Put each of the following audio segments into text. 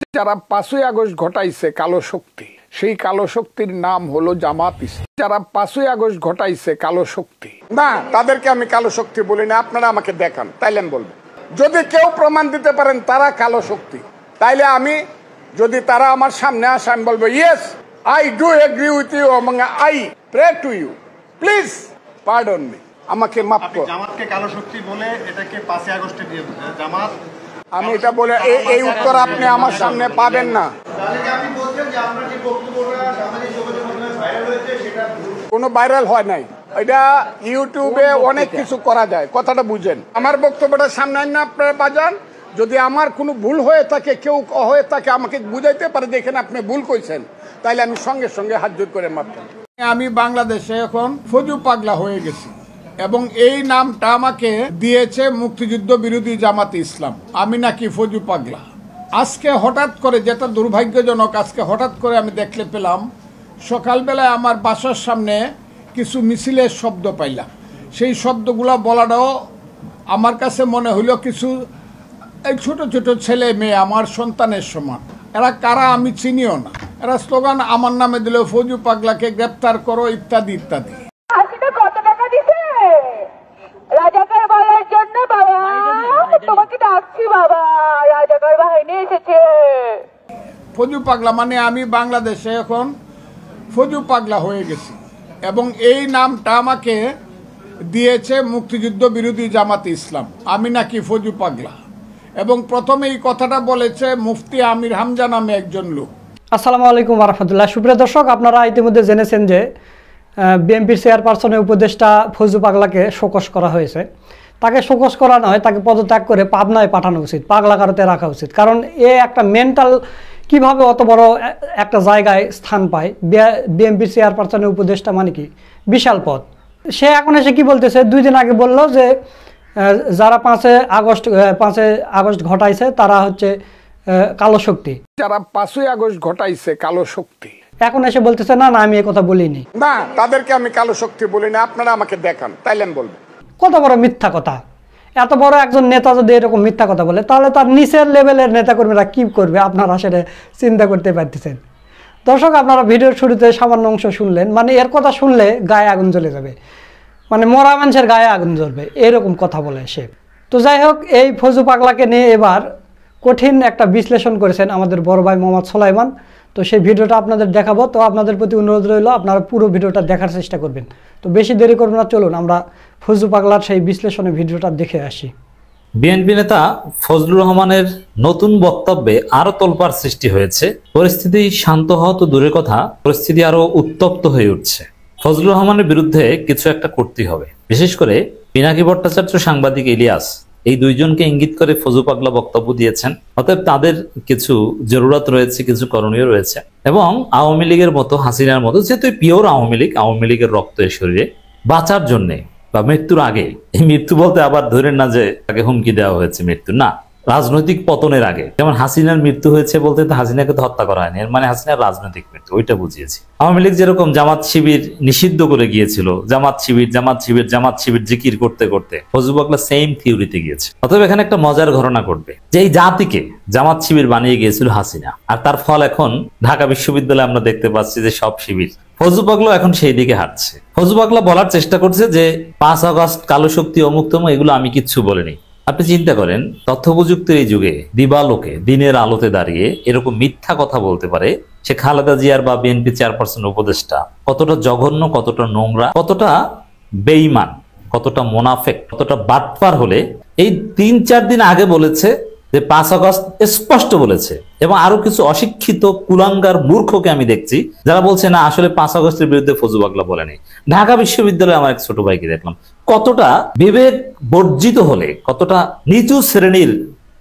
যারা 5ই আগস্ট ঘটাইছে কালো শক্তি, সেই কালো শক্তির নাম হলো জামাত ইসলাম। যারা 5ই আগস্ট ঘটাইছে কালো শক্তি, না তাদেরকে আমি কালো শক্তি বলি না। আপনারা আমাকে দেখান, তাইলে আমি বলবো। যদি কেউ প্রমাণ দিতে পারেন তারা কালো শক্তি, তাইলে আমি, যদি তারা আমার সামনে আসে, আমি বলবো yes I do agree with you এবং I pray to you, please pardon me, আমাকে মাফ করুন। জামাতকে কালো শক্তি বলে এটাকে 5ই আগস্টে দিয়ে জামাত, আমি এটা বলে এই উত্তর আপনি আমার সামনে পাবেন না। কোনো ভাইরাল হয় নাই, এটা ইউটিউবে অনেক কিছু করা যায়, কথাটা বুঝেন। আমার বক্তব্যটা সামনে না আপনারা বাজান। যদি আমার কোনো ভুল হয়ে থাকে, কেউ হয়ে থাকে, আমাকে বুঝাইতে পারে দেখেন আপনি ভুল কইছেন, তাইলে আমি সঙ্গে সঙ্গে হাত জোড় করে মাফ করি। আমি বাংলাদেশে এখন ফজু পাগলা হয়ে গেছি এবং এই নামটা আমাকে দিয়েছে মুক্তিযুদ্ধ বিরোধী জামাত ইসলাম। আমি নাকি ফজু পাগলা। আজকে হঠাৎ করে, যেটা দুর্ভাগ্যজনক, আজকে হঠাৎ করে আমি দেখতে পেলাম সকালবেলায় আমার বাসার সামনে কিছু মিছিলের শব্দ পাইলাম। সেই শব্দগুলো বলাটাও আমার কাছে মনে হইল কিছু এই ছোট ছোট ছেলে মেয়ে আমার সন্তানের সমান। এরা কারা আমি চিনিও না। এরা স্লোগান আমার নামে দিল, ফজু পাগলাকে গ্রেপ্তার করো, ইত্যাদি ইত্যাদি। কত টাকা দিছে রাজাকার বলার জন্য? বাবা তোমাকে ডাকছি বাবা, রাজাকার বাহিনী এসেছে। ফজু পাগলা মানে আমি বাংলাদেশে এখন ফজু পাগলা হয়ে গেছি এবং এই নামটা আমাকে দিয়েছে মুক্তিযুদ্ধ বিরোধী জামাত ইসলাম। আমি নাকি ফজু পাগলা, এবং প্রথমে এই কথাটা বলেছে মুফতি আমির হামজা নামে একজন লোক। আসসালামু আলাইকুম ওয়া রাহমাতুল্লাহ। সুপ্রিয় দর্শক, আপনারা ইতিমধ্যে জেনেছেন যে বিএনপির চেয়ারপারসনের উপদেষ্টা ফজু পাগলাকে শোকজ করা হয়েছে। তাকে শোকজ করা নয়, তাকে পদত্যাগ করে পাবনায় পাঠানো উচিত, পাগলাকারতে রাখা উচিত। কারণ এ একটা মেন্টাল, কিভাবে অত বড় একটা জায়গায় স্থান পায়? বিএনপির চেয়ারপারসনের উপদেষ্টা মানে কি বিশাল পদ। সে এখন এসে কি বলতেছে? 2 দিন আগে বলল যে যারা 5ই আগস্ট ঘটাইছে তারা হচ্ছে কালো শক্তি। যারা 5ই আগস্ট ঘটাইছে কালো শক্তি, এখন এসে বলতেছে না না আমি এই কথা বলিনি, না তাদেরকে আমি কালো শক্তি বলি না। আপনারা আমাকে দেখান, তাইলে আমি বলবো। কত বড় মিথ্যা কথা! এত বড় একজন নেতা যদি এরকম মিথ্যা কথা বলে, তাহলে তার নিচের লেভেলের নেতাকর্মীরা কি করবে আপনারা সেটা চিন্তা করতে পারতেছেন। দর্শক, আপনারা ভিডিওর শুরুতে সামান্য অংশ শুনলেন, মানে এর কথা শুনলে গায়ে আগুন জ্বলে যাবে, মানে মরা মানুষের গায়ে আগুন জ্বলবে, এরকম কথা বলে সে। তো যাই হোক, এই ফজু পাগলাকে নিয়ে এবার কঠিন একটা বিশ্লেষণ করেছেন আমাদের বড় ভাই মোহাম্মদ সোলাইমান। তো সেই ভিডিওটা আপনাদের দেখাবো। তো আপনাদের প্রতি অনুরোধ রইল, আপনারা পুরো ভিডিওটা দেখার চেষ্টা করবেন। তো বেশি দেরি করবেন না, চলুন আমরা ফজু পাগলার সেই বিশ্লেষণে ভিডিওটা দেখে আসি। বিএনপি নেতা ফজলুর রহমানের নতুন বক্তব্যে আরো তোলপাড় সৃষ্টি হয়েছে। পরিস্থিতি শান্ত হওয়া তো দূরের কথা, পরিস্থিতি আরো উত্তপ্ত হয়ে উঠছে। ফজলুর রহমানের বিরুদ্ধে কিছু একটা করতেই হবে। বিশেষ করে পিনাকি ভট্টাচার্য, সাংবাদিক ইলিয়াস, এই দুইজনকে ইঙ্গিত করে ফজু পাগলা বক্তব্য দিয়েছেন। অতএব তাদের কিছু জরুরত রয়েছে, কিছু করণীয় রয়েছে। এবং আওয়ামী লীগের মতো, হাসিনার মতো, যেহেতু পিওর আওয়ামী লীগের রক্ত এর শরীরে, বাঁচার জন্যে বা মৃত্যুর আগে, এই মৃত্যু বলতে আবার ধরেন না যে তাকে হুমকি দেওয়া হয়েছে মৃত্যু, না, রাজনৈতিক পতনের আগে। যেমন হাসিনার মৃত্যু হয়েছে বলতে হাসিনাকে তো হত্যা করা হয়নি, এর মানে হাসিনার রাজনৈতিক মৃত্যু, ওইটা বুঝিয়েছি। আওয়ামী লীগ যেরকম জামাত শিবির নিষিদ্ধ করে গিয়েছিল, জামাত শিবির জিকির করতে করতে ফজলু পাগলা সেম থিওরিতে গিয়েছে। অতএব এখানে একটা মজার ঘটনা ঘটবে যে এই জাতিকে জামাত শিবির বানিয়ে গিয়েছিল হাসিনা, আর তার ফল এখন ঢাকা বিশ্ববিদ্যালয়ে আমরা দেখতে পাচ্ছি যে সব শিবির। ফজলু পাগলা এখন সেই দিকে হাঁটছে। ফজলু পাগলা বলার চেষ্টা করছে যে 5 আগস্ট কালো শক্তি অমুক্তম, এগুলো আমি কিচ্ছু বলিনি। আপনি চিন্তা করেন, তথ্য প্রযুক্তির এই যুগে দিবালোকে দিনের আলোতে দাঁড়িয়ে এরকম মিথ্যা কথা বলতে পারে সে খালেদা জিয়ার বা বিএনপি চেয়ারপারসন উপদেষ্টা কতটা জঘন্য, কতটা নোংরা, কতটা বেঈমান, কতটা মোনাফেক, কতটা বাটপার হলে এই 3-4 দিন আগে বলেছে যে 5 আগস্ট স্পষ্ট বলেছে। এবং আরো কিছু অশিক্ষিত কুলাঙ্গার মূর্খকে আমি দেখছি যারা বলছে না আসলে 5 আগস্টের বিরুদ্ধে ফজলু পাগলা বলেনি। ঢাকা বিশ্ববিদ্যালয়ে আমার এক ছোট ভাইকে দেখলাম, কতটা বিবেক বর্জিত হলে, কতটা নিচু শ্রেণীর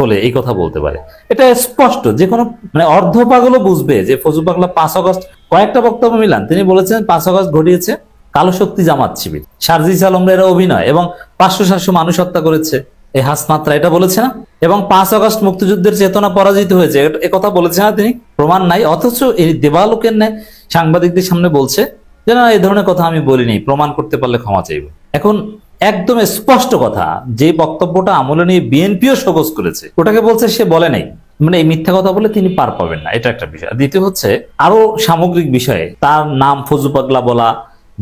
হলে এই কথা বলতে পারে। এটা স্পষ্ট, যে কোনো মানে অর্ধ পাগলও বুঝবে যে ফজলু পাগলা 5 আগস্ট, কয়েকটা বক্তব্য মিলান তিনি বলেছেন 5 আগস্ট ঘটিয়েছে কালো শক্তি জামাত শিবির, শারজিস আলমরা এরা অভিনয় এবং 500-700 মানুষ হত্যা করেছে এই হাসমাত্রা, এটা বলেছে না? এবং 5 আগস্ট মুক্তিযুদ্ধের চেতনা পরাজিত হয়েছে, এ কথা বলেছে না তিনি? প্রমাণ নাই, অথচ এই দেবালোকের ন্যায় সাংবাদিকদের সামনে বলছে যে না এই ধরনের কথা আমি বলিনি, প্রমাণ করতে পারলে ক্ষমা চাইব। এখন একদম স্পষ্ট কথা, যে বক্তব্যটা আমলে নিয়ে বিএনপিও শোকজ করেছে, ওটাকে বলছে সে বলে নাই। মানে এই মিথ্যা কথা বলে তিনি পার পাবেন না, এটা একটা বিষয়। দ্বিতীয় হচ্ছে আরো সামগ্রিক বিষয়ে তার নাম ফজু পাগলা বলা,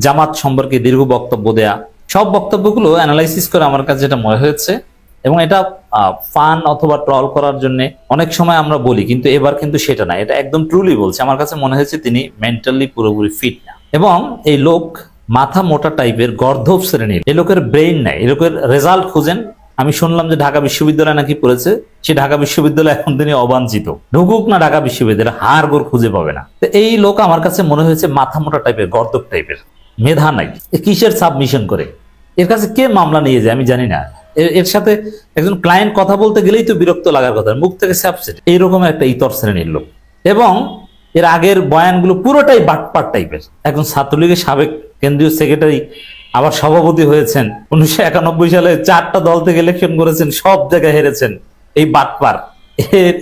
জামাত সম্পর্কে দীর্ঘ বক্তব্য দেয়া, সব বক্তব্যগুলো অ্যানালাইসিস করে আমার কাছে যেটা মনে হয়েছে, এবং এটা ফান অথবা ট্রল করার জন্য অনেক সময় আমরা বলি, কিন্তু এবার কিন্তু সেটা না, এটা একদম ট্রুলি বলছে। আমার কাছে মনে হয়েছে তিনি মেন্টালি পুরোপুরি ফিট না, এবং এই লোক মাথা মোটা টাইপের, গর্ধব শ্রেণীর। এই লোকের ব্রেইন নাই, এই লোকের রেজাল্ট খুঁজেন। আমি শুনলাম যে ঢাকা বিশ্ববিদ্যালয় নাকি পড়েছে, সে ঢাকা বিশ্ববিদ্যালয় এখন তিনি অবাঞ্ছিত, ঢুকুক না ঢাকা বিশ্ববিদ্যালয়, হাড় গোড় খুঁজে পাবে না। তো এই লোক আমার কাছে মনে হয়েছে মাথা মোটা টাইপের, গর্দব টাইপের, মেধা নাই। কিসের সাবমিশন করে, এর কাছে কে মামলা নিয়ে যায় আমি জানি না। এর সাথে একজন ক্লায়েন্ট কথা বলতে গেলেই তো বিরক্ত লাগার কথা, মুখ থেকে স্যাপসেট, এইরকম একটা ইতর শ্রেণীর লোক। এবং এর আগের বয়ানগুলো পুরোটাই বাটপাট টাইপের। একজন ছাত্রলীগের সাবেক কেন্দ্রীয় সেক্রেটারি, আবার সভাপতি হয়েছেন, 1991 সালে 4টা দল থেকে ইলেকশন করেছেন, সব জায়গায় হেরেছেন। এই বাটপার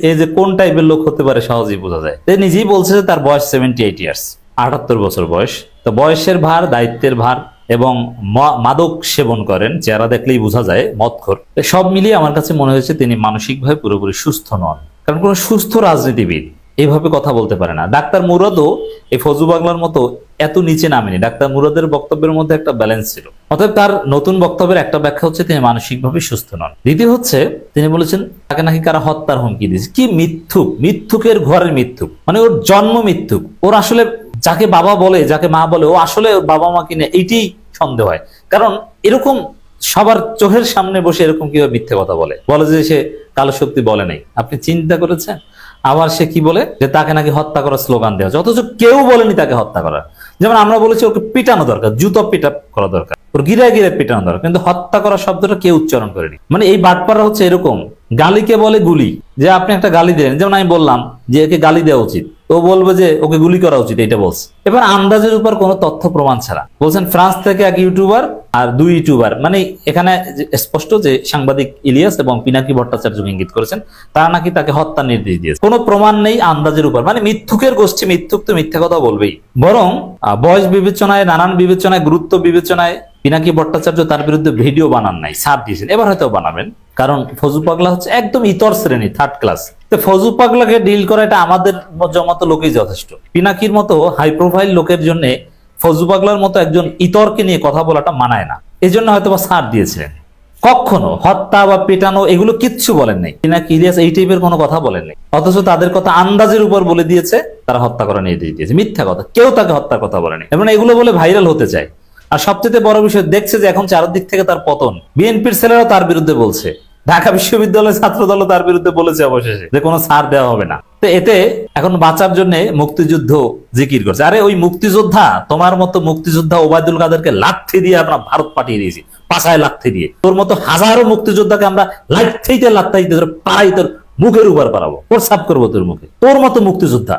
এই যে কোন টাইপের লোক হতে পারে সহজেই বোঝা যায়। সে নিজেই বলছে যে তার বয়স 78 ইয়ার্স, 78 বছর বয়স। তো বয়সের ভার, দায়িত্বের ভার, এবং মাদক সেবন করেন, চেহারা দেখলেই বোঝা যায় মদখোর। সব মিলিয়ে আমার কাছে মনে হয়েছে তিনি মানসিকভাবে পুরোপুরি সুস্থ নন, কারণ কোন সুস্থ রাজনীতিবিদ এইভাবে কথা বলতে পারে না। ডাক্তার মুরাদও এই ফজু পাগলার মতো এত নিচে নামেনি। ডাক্তার মুরাদের বক্তব্যের মধ্যে একটা ব্যালেন্স ছিল। অতএব তার নতুন বক্তব্যের একটা ব্যাখ্যা হচ্ছে তিনি মানসিকভাবে সুস্থ নন। দ্বিতীয় হচ্ছে তিনি বলেছেন তাকে নাকি কারা হত্যার হুমকি দিয়েছে। কি মিথ্যুক, মিথ্যুকের ঘরের মিথ্যুক, মানে ওর জন্ম মিথ্যুক। ওর আসলে যাকে বাবা বলে, যাকে মা বলে, ও আসলে ওর বাবা মা কিনে, এইটাই সন্দেহ হয়। কারণ এরকম সবার চোখের সামনে বসে এরকম কিভাবে মিথ্যে কথা বলে যে সে কালো শক্তি বলে নাই। আপনি চিন্তা করেছেন? আবার সে কি বলে যে তাকে নাকি হত্যা করার স্লোগান দেওয়া হচ্ছে, অথচ কেউ বলেনি তাকে হত্যা করার। যেমন আমরা বলেছি ওকে পিটানো দরকার, জুতো পিটা করা দরকার, ওর গিরায় গিরে পিটানো দরকার, কিন্তু হত্যা করার শব্দটা কেউ উচ্চারণ করেনি। মানে এই বাটপাড়া হচ্ছে এরকম, গালিকে বলে গুলি। যে আপনি একটা গালি দিলেন, যেমন আমি বললাম যে একে গালি দেওয়া উচিত, ও বলবে যে ওকে গুলি করা উচিত, এটা বলছে। এবার আন্দাজের উপর কোনো তথ্য প্রমাণ ছাড়া বলছেন ফ্রান্স থেকে এক ইউটিউবার আর 2 ইউটিউবার, মানে এখানে স্পষ্ট যে সাংবাদিক ইলিয়াস এবং পিনাকি ভট্টাচার্য ইঙ্গিত করেছেন তারা নাকি তাকে হত্যা নির্দেশ দিয়েছে। কোনো প্রমাণ নেই, আন্দাজের উপর। মানে মিথ্যুকের গোষ্ঠী, মিথ্যুক তো মিথ্যা কথা বলবেই। বরং বয়স বিবেচনায়, নানান বিবেচনায়, গুরুত্ব বিবেচনায় পিনাকি ভট্টাচার্য তার বিরুদ্ধে ভিডিও বানান নাই, ছাড় দিয়েছেন। এবার হয়তো বানাবেন, কারণ ফজু পাগলা হচ্ছে একদম ইতর শ্রেণী, 3rd ক্লাস। তো ফজু পাগলাকে ডিল করা এটা আমাদের মতো লোকই যথেষ্ট। পিনাকির মতো হাই প্রোফাইল লোকের জন্য ফজু পাগলার মতো একজন ইতরকে নিয়ে কথা বলাটা মানায় না, এই জন্য হয়তো বা ছাড় দিয়েছিলেন। কখনো হত্যা বা পেটানো এগুলো কিচ্ছু বলেন নাই। পিনাকি, ইলিয়াস এই টাইপের কোনো কথা বলেন নাই, অথচ তাদের কথা আন্দাজের উপর বলে দিয়েছে তারা হত্যা করা নির্দেশ দিয়েছে। মিথ্যা কথা, কেউ তাকে হত্যার কথা বলেনি, এবং এগুলো বলে ভাইরাল হতে চায়। আর সবচেয়ে বড় বিষয়, দেখছে যে এখন চারদিক থেকে তার পতন। বিএনপির ছেলেরাও তার বিরুদ্ধে বলছে, ঢাকা বিশ্ববিদ্যালয়ের ছাত্র দল তার বিরুদ্ধে বলেছে অবশেষে যে কোনো ছাড় দেওয়া হবে না। তো এতে এখন বাঁচার জন্য মুক্তিযুদ্ধ জিকির করছে। আরে ওই মুক্তিযোদ্ধা, তোমার মতো মুক্তিযোদ্ধা ওবায়দুল কাদেরকে লাথি দিয়ে আমরা ভারত পাঠিয়ে দিয়েছি, পাছায় লাথি দিয়ে। তোর মতো হাজারো মুক্তিযোদ্ধাকে আমরা লাথিতে লাথিতে পাড়াই তোর মুখের উপর পারাবো, প্রস্রাব করবো তোর মুখে। তোর মতো মুক্তিযোদ্ধা,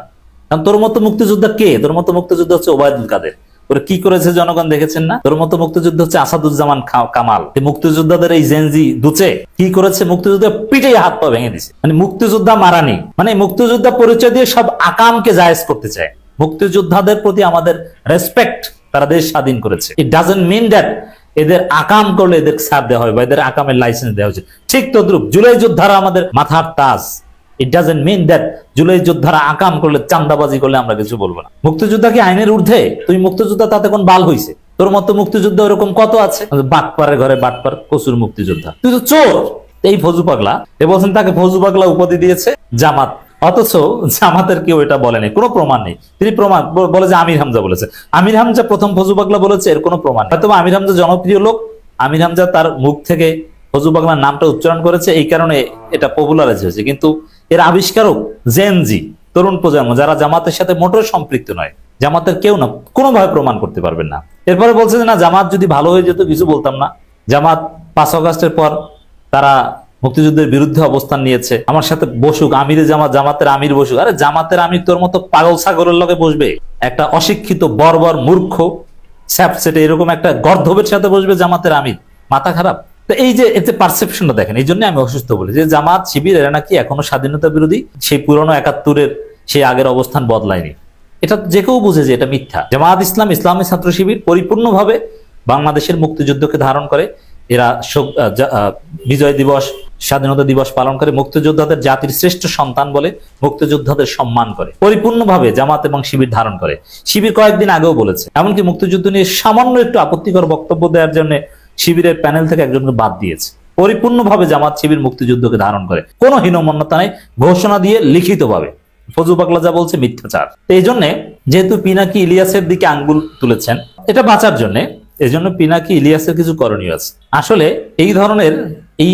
কারণ তোর মতো মুক্তিযোদ্ধা কে? তোর মতো মুক্তিযোদ্ধা হচ্ছে ওবায়দুল কাদের। ওরা কি করেছে জনগণ দেখেছেন না? তোর মতো মুক্তিযুদ্ধ হচ্ছে আসাদুজ্জামান কামাল। মুক্তিযোদ্ধাদের এই জেনজি দুচে কি করেছে? মুক্তিযুদ্ধ পিঠে হাত পা ভেঙে দিছে। মানে মুক্তিযোদ্ধা মারানি, মানে মুক্তিযোদ্ধা পরিচয় দিয়ে সব আকামকে জায়েজ করতে চায়। মুক্তিযোদ্ধাদের প্রতি আমাদের রেসপেক্ট, তারা দেশ স্বাধীন করেছে। ইট ডাজন্ট মিন দ্যাট এদের আকাম করলে এদের ছাড় দেওয়া হয় বা এদের আকামের লাইসেন্স দেওয়া হচ্ছে। ঠিক তদ্রুপ জুলাই যোদ্ধারা আমাদের মাথার তাজ। It doesn't mean that July যোদ্ধারা আকাম করলে, চান্দাবাজি করলে আমরা কিছু বলবো না। মুক্তিযোদ্ধা কি আইনের ঊর্ধ্বে? তুই মুক্তিযোদ্ধা, তাতে কোন বাল হইছে? তোর মতো মুক্তিযোদ্ধা ওরকম কত আছে, বাটপারের ঘরে বাটপার, কসুর মুক্তিযোদ্ধা। তুই তো চোর। এই ফজু পাগলা এ বলছেন তাকে ফজু পাগলা উপাধি দিয়েছে জামাত, অথচ জামাতের কেউ এটা বলেনি, কোনো প্রমাণ নেই। তিনি প্রমাণ বলে যে আমির হামজা বলেছে। আমির হামজা প্রথম ফজু পাগলা বলেছে, এর কোনো প্রমাণ নেই। হয়তো আমির হামজা জনপ্রিয় লোক, আমির হামজা তার মুখ থেকে ফজু পাগলার নামটা উচ্চারণ করেছে, এই কারণে এটা পপুলারাইজ হয়েছে। কিন্তু এর আবিষ্কারক জেনজি, তরুণ প্রজন্ম, যারা জামাতের সাথে মোটর সম্পৃক্ত নয়, জামাতের কেউ না, কোনোভাবে প্রমাণ করতে পারবেন না। এরপরে বলছে যে না, জামাত যদি ভালো হয়ে যেত কিছু বলতাম না। জামাত 5 আগস্টের পর তারা মুক্তিযুদ্ধের বিরুদ্ধে অবস্থান নিয়েছে, আমার সাথে বসুক, আমিরে জামাত, জামাতের আমির বসুক। আরে জামাতের আমির তোর মতো পাগল ছাগলের লগে বসবে? একটা অশিক্ষিত বর্বর মূর্খ স্যাপসেটে এরকম একটা গর্ধবের সাথে বসবে জামাতের আমির? মাথা খারাপ। তো এই যে এতে পারসেপশনটা দেখেন, এই জন্য আমি অসুস্থ বলি যে জামাত শিবির এরা নাকি এখনো স্বাধীনতা বিরোধী, সেই পুরনো 71-এর সেই আগের অবস্থান বদলায়নি। এটা যে কেউ বুঝে যে এটা মিথ্যা। জামাত ইসলাম, ইসলামী ছাত্র শিবির পরিপূর্ণভাবে বাংলাদেশের মুক্তিযুদ্ধকে ধারণ করে এরা বিজয় দিবস, স্বাধীনতা দিবস পালন করে, মুক্তিযোদ্ধাদের জাতির শ্রেষ্ঠ সন্তান বলে, মুক্তিযোদ্ধাদের সম্মান করে, পরিপূর্ণভাবে জামাত এবং শিবির ধারণ করে। শিবির কয়েকদিন আগেও বলেছে, এমনকি মুক্তিযুদ্ধ নিয়ে সামান্য একটু আপত্তিকর বক্তব্য দেওয়ার জন্য শিবিরের প্যানেল থেকে একজনকে বাদ দিয়েছে। পরিপূর্ণভাবে জামাত শিবির মুক্তিযুদ্ধকে ধারণ করে, কোনো হীনমন্যতা নেই, ঘোষণা দিয়ে লিখিতভাবে। ফজলু পাগলা যা বলছে মিথ্যাচার। এই জন্য যেহেতু পিনাকি ইলিয়াসের দিকে আঙ্গুল তুলেছেন, এটা বাঁচার জন্য, এই জন্য পিনাকি ইলিয়াসের কিছু করণীয় আছে। আসলে এই ধরনের এই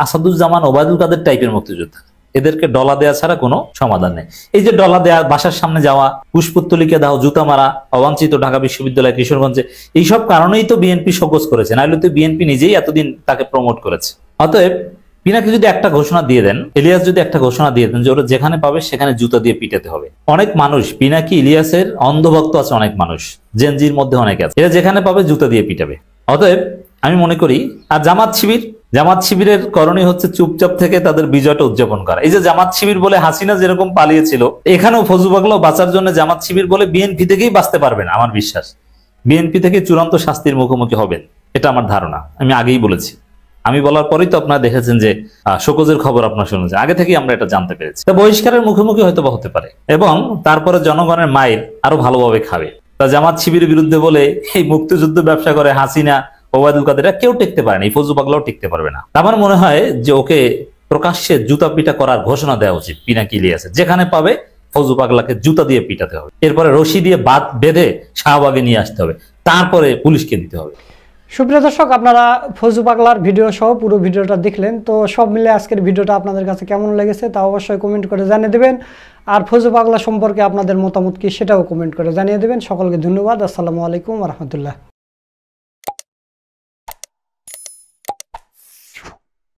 আসাদুজ্জামান, ওবায়দুল কাদের টাইপের মুক্তিযোদ্ধা, এদেরকে ডলা দেওয়া ছাড়া কোনো সমাধান নেই। এই যে ডলা দেওয়া, বাসার সামনে যাওয়া, পুষ্পোত্তলিকা দাও, জুতা মারা, অবাঞ্ছিত ঢাকা বিশ্ববিদ্যালয়, কিশোরগঞ্জে, এইসব কারণেই তো বিএনপি শোকজ করেছে, নাহলে তো বিএনপি নিজেই এতদিন তাকে প্রমোট করেছে। অতএব পিনাকি যদি একটা ঘোষণা দিয়ে দেন, ইলিয়াস যদি একটা ঘোষণা দিয়ে দেন যে ওরা যেখানে পাবে সেখানে জুতা দিয়ে পিটাতে হবে। অনেক মানুষ পিনাকি ইলিয়াসের অন্ধভক্ত আছে, অনেক মানুষ জেনজির মধ্যে অনেক আছে, এরা যেখানে পাবে জুতা দিয়ে পিটাবে। অতএব আমি মনে করি, আর জামাত শিবিরের করণীয় হচ্ছে চুপচাপ থেকে তাদের বিজয়টা উদযাপন করা। এই যে জামাত শিবির বলে হাসিনা যেরকম পালিয়েছিল, এখানেও ফজলু পাগলাও বাঁচার জন্য জামাত শিবির বলে বিএনপি থেকেই বাঁচতে পারবেন। আমার বিশ্বাস বিএনপি থেকে চূড়ান্ত শাস্তির মুখোমুখি হবেন, এটা আমার ধারণা। আমি আগেই বলেছি, আমি বলার পরেই তো আপনারা দেখেছেন যে শোকজের খবর আপনারা শুনেছেন, আগে থেকেই আমরা এটা জানতে পেরেছি। তা বহিষ্কারের মুখোমুখি হয়তো হতে পারে, এবং তারপরে জনগণের মাইর আরো ভালোভাবে খাবে। তা জামাত শিবিরের বিরুদ্ধে বলে এই মুক্তিযুদ্ধ ব্যবসা করে হাসিনা, ওবায়দুল কাদের, কেউ টিকতে পারে না, এই ফজলু পাগলাও টিকতে পারবে না। আমার মনে হয় যে ওকে প্রকাশ্যে জুতা পিটা করার ঘোষণা দেওয়া উচিত পিনাকি ইলিয়াসের। যেখানে পাবে ফজলু পাগলাকে জুতা দিয়ে পিটাতে হবে, এরপরে রশি দিয়ে বাদ বেঁধে শাহবাগে নিয়ে আসতে হবে, তারপরে পুলিশকে দিতে হবে। সুপ্রিয় দর্শক, আপনারা ফজলু পাগলার ভিডিও সহ পুরো ভিডিওটা দেখলেন। তো সব মিলে আজকের ভিডিওটা আপনাদের কাছে কেমন লেগেছে তা অবশ্যই কমেন্ট করে জানিয়ে দেবেন। আর ফজলু পাগলা সম্পর্কে আপনাদের মতামত কি সেটাও কমেন্ট করে জানিয়ে দেবেন। সকলকে ধন্যবাদ। আসসালামু আলাইকুম ওয়া রাহমাতুল্লাহ।